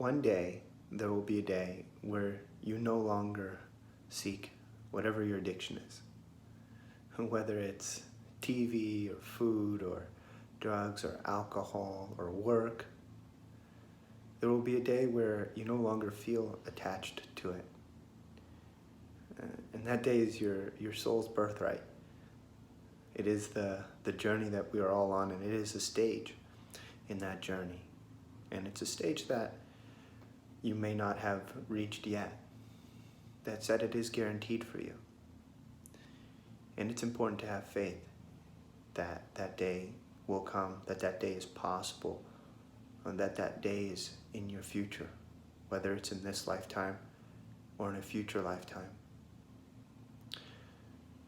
One day, there will be a day where you no longer seek whatever your addiction is. Whether it's TV or food or drugs or alcohol or work, there will be a day where you no longer feel attached to it. And that day is your soul's birthright. It is the journey that we are all on, and it is a stage in that journey. And it's a stage that you may not have reached yet. That said, it is guaranteed for you. And it's important to have faith that that day will come, that that day is possible, and that that day is in your future, whether it's in this lifetime or in a future lifetime.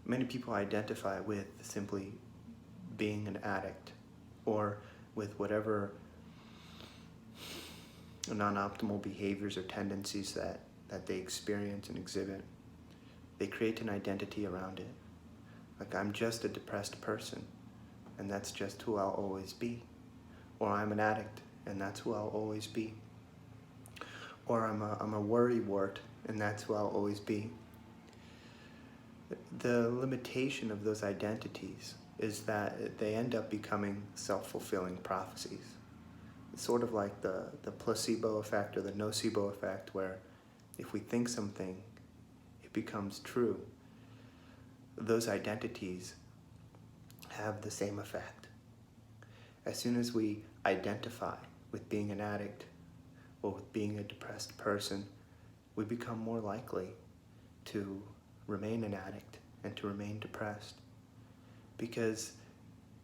Many people identify with simply being an addict or with whatever non-optimal behaviors or tendencies that they experience and exhibit. They create an identity around it. Like, I'm just a depressed person, and that's just who I'll always be. Or I'm an addict, and that's who I'll always be. Or I'm a worrywart, and that's who I'll always be. The limitation of those identities is that they end up becoming self-fulfilling prophecies. It's sort of like the placebo effect or the nocebo effect, where if we think something, it becomes true. Those identities have the same effect. As soon as we identify with being an addict or with being a depressed person, we become more likely to remain an addict and to remain depressed. Because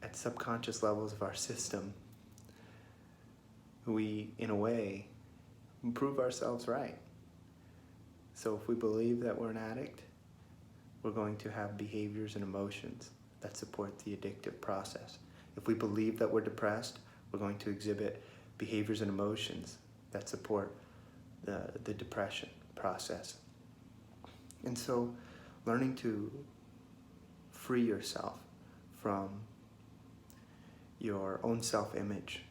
at subconscious levels of our system, we, in a way, prove ourselves right. So if we believe that we're an addict, we're going to have behaviors and emotions that support the addictive process. If we believe that we're depressed, we're going to exhibit behaviors and emotions that support the depression process. And so learning to free yourself from your own self-image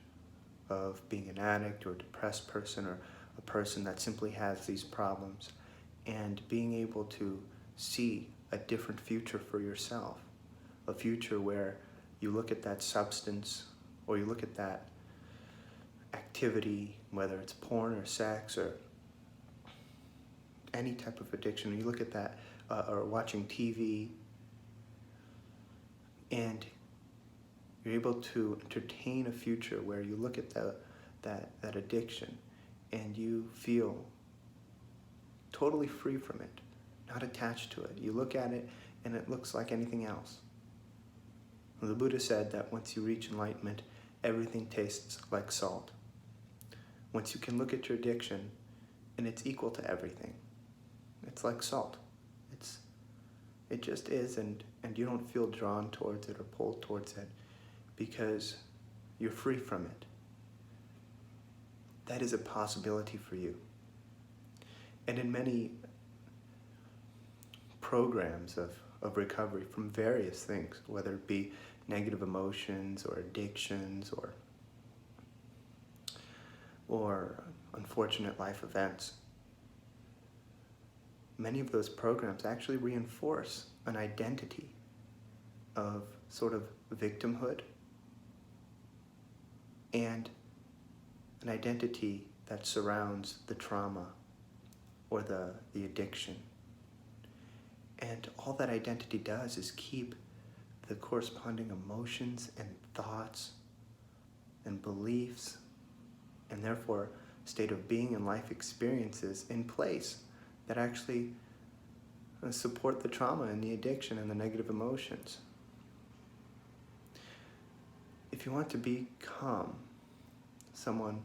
of being an addict or a depressed person or a person that simply has these problems, and being able to see a different future for yourself, a future where you look at that substance or you look at that activity, whether it's porn or sex or any type of addiction, or you look at that or watching TV, and you're able to entertain a future where you look at that addiction and you feel totally free from it, not attached to it. You look at it and it looks like anything else. The Buddha said that once you reach enlightenment, everything tastes like salt. Once you can look at your addiction and it's equal to everything, it's like salt. It just is, and you don't feel drawn towards it or pulled towards it because you're free from it. That is a possibility for you. And in many programs of recovery from various things, whether it be negative emotions or addictions or unfortunate life events, many of those programs actually reinforce an identity of sort of victimhood and an identity that surrounds the trauma or the addiction. And all that identity does is keep the corresponding emotions and thoughts and beliefs, and therefore state of being and life experiences in place that actually support the trauma and the addiction and the negative emotions. If you want to become someone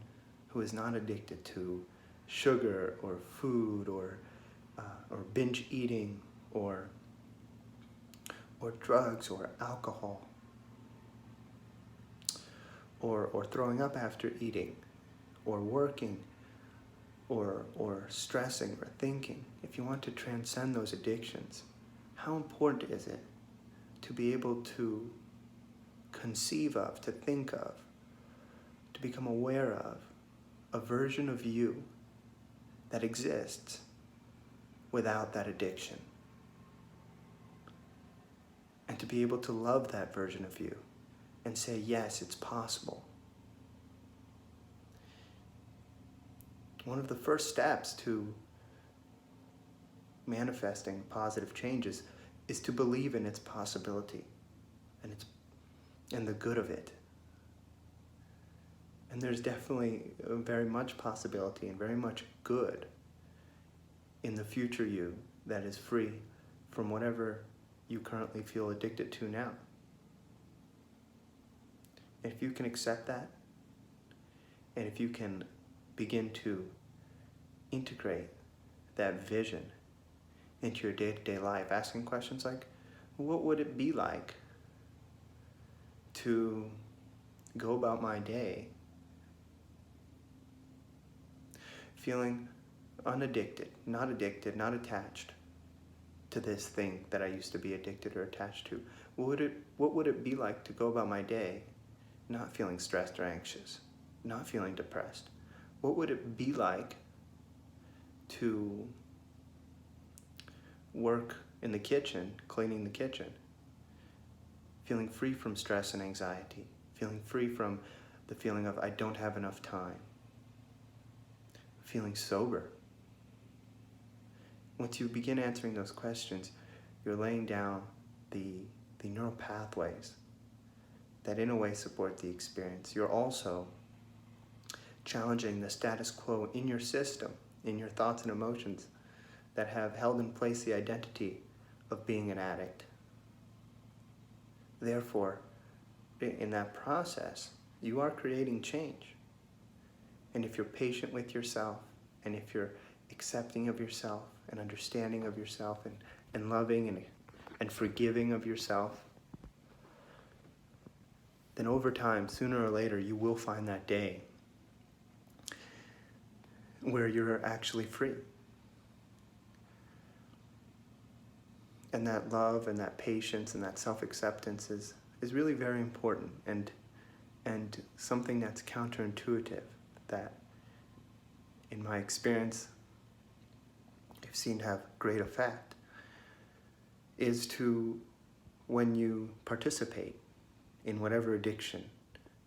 who is not addicted to sugar or food or binge eating or drugs or alcohol or throwing up after eating or working or stressing or thinking, if you want to transcend those addictions, how important is it to be able to conceive of, to think of, to become aware of a version of you that exists without that addiction. And to be able to love that version of you and say, yes, it's possible. One of the first steps to manifesting positive changes is to believe in its possibility and the good of it. And there's definitely very much possibility and very much good in the future you that is free from whatever you currently feel addicted to now. And if you can accept that, and if you can begin to integrate that vision into your day-to-day life, asking questions like, what would it be like to go about my day feeling unaddicted, not attached to this thing that I used to be addicted or attached to? What would it be like to go about my day not feeling stressed or anxious, not feeling depressed? What would it be like to work in the kitchen, cleaning the kitchen, feeling free from stress and anxiety, feeling free from the feeling of I don't have enough time, feeling sober? Once you begin answering those questions, you're laying down the neural pathways that in a way support the experience. You're also challenging the status quo in your system, in your thoughts and emotions that have held in place the identity of being an addict. Therefore, in that process, you are creating change. And if you're patient with yourself, and if you're accepting of yourself and understanding of yourself and loving and forgiving of yourself, then over time, sooner or later, you will find that day where you're actually free. And that love and that patience and that self-acceptance is really very important and something that's counterintuitive that, in my experience, I've seen have great effect, is to, when you participate in whatever addiction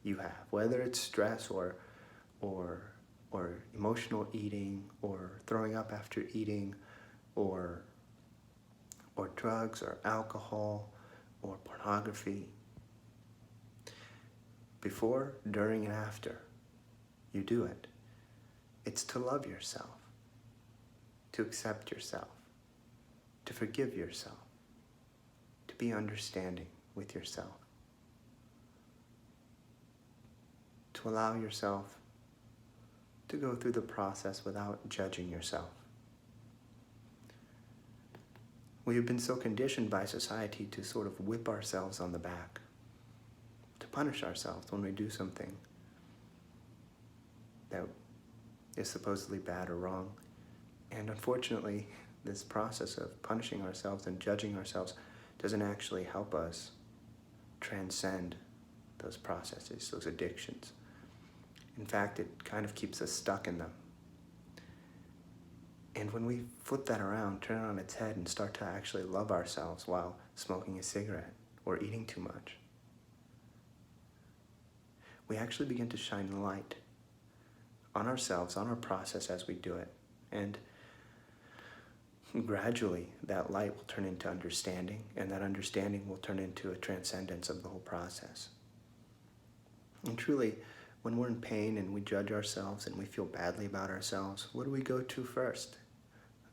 you have, whether it's stress or emotional eating or throwing up after eating or drugs or alcohol or pornography, before, during, and after you do it, it's to love yourself, to accept yourself, to forgive yourself, to be understanding with yourself, to allow yourself to go through the process without judging yourself. We have been so conditioned by society to sort of whip ourselves on the back, to punish ourselves when we do something that is supposedly bad or wrong. And unfortunately, this process of punishing ourselves and judging ourselves doesn't actually help us transcend those processes, those addictions. In fact, it kind of keeps us stuck in them. And when we flip that around, turn it on its head, and start to actually love ourselves while smoking a cigarette or eating too much, we actually begin to shine the light on ourselves, on our process as we do it. And gradually, that light will turn into understanding, and that understanding will turn into a transcendence of the whole process. And truly, when we're in pain and we judge ourselves and we feel badly about ourselves, what do we go to first?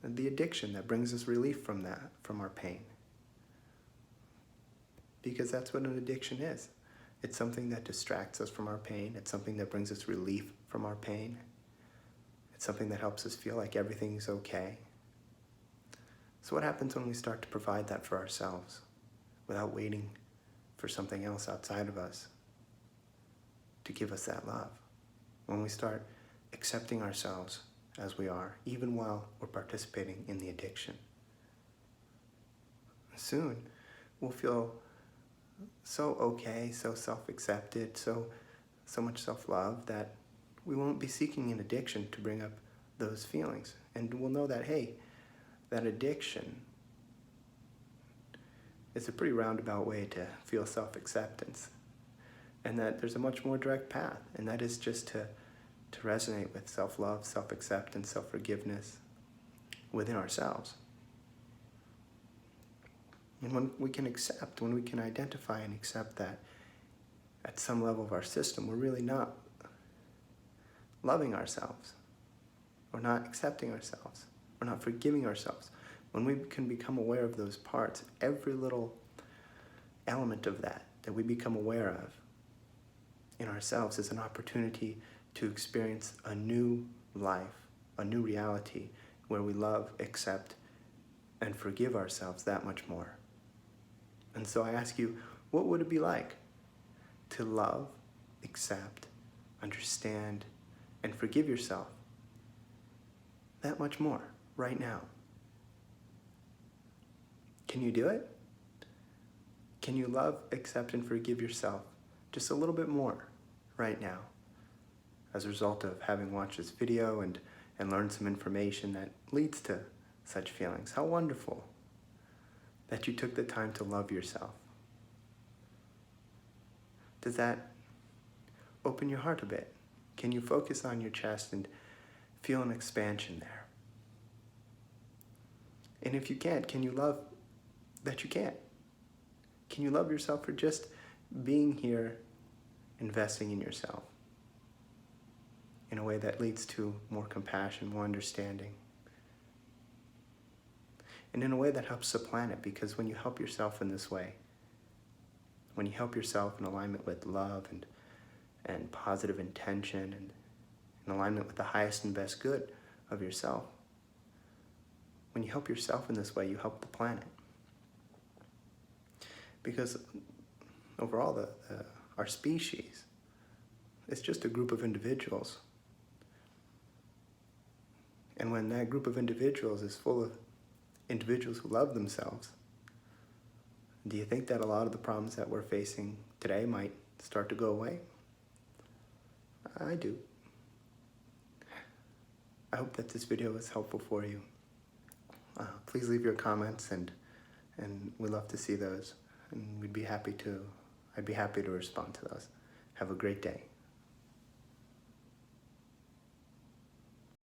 The addiction that brings us relief from that, from our pain. Because that's what an addiction is. It's something that distracts us from our pain. It's something that brings us relief from our pain. It's something that helps us feel like everything's okay. So what happens when we start to provide that for ourselves without waiting for something else outside of us to give us that love? When we start accepting ourselves as we are, even while we're participating in the addiction. Soon, we'll feel so okay, so self-accepted, so much self-love that we won't be seeking an addiction to bring up those feelings. And we'll know that, hey, that addiction is a pretty roundabout way to feel self-acceptance. And that there's a much more direct path, and that is just to resonate with self-love, self-acceptance, self-forgiveness within ourselves. And when we can accept, when we can identify and accept that at some level of our system, we're really not loving ourselves. We're not accepting ourselves. We're not forgiving ourselves. When we can become aware of those parts, every little element of that we become aware of in ourselves is an opportunity to experience a new life, a new reality where we love, accept, and forgive ourselves that much more. And so I ask you, what would it be like to love, accept, understand, and forgive yourself that much more right now? Can you do it? Can you love, accept, and forgive yourself just a little bit more right now as a result of having watched this video and learned some information that leads to such feelings? How wonderful that you took the time to love yourself. Does that open your heart a bit? Can you focus on your chest and feel an expansion there? And if you can't, can you love that you can't? Can you love yourself for just being here, investing in yourself in a way that leads to more compassion, more understanding, and in a way that helps the planet? Because when you help yourself in this way, when you help yourself in alignment with love and positive intention and in alignment with the highest and best good of yourself, when you help yourself in this way, you help the planet. Because overall, our species is just a group of individuals. And when that group of individuals is full of individuals who love themselves, do you think that a lot of the problems that we're facing today might start to go away? I do. I hope that this video was helpful for you. Please leave your comments, and we'd love to see those. And I'd be happy to respond to those. Have a great day.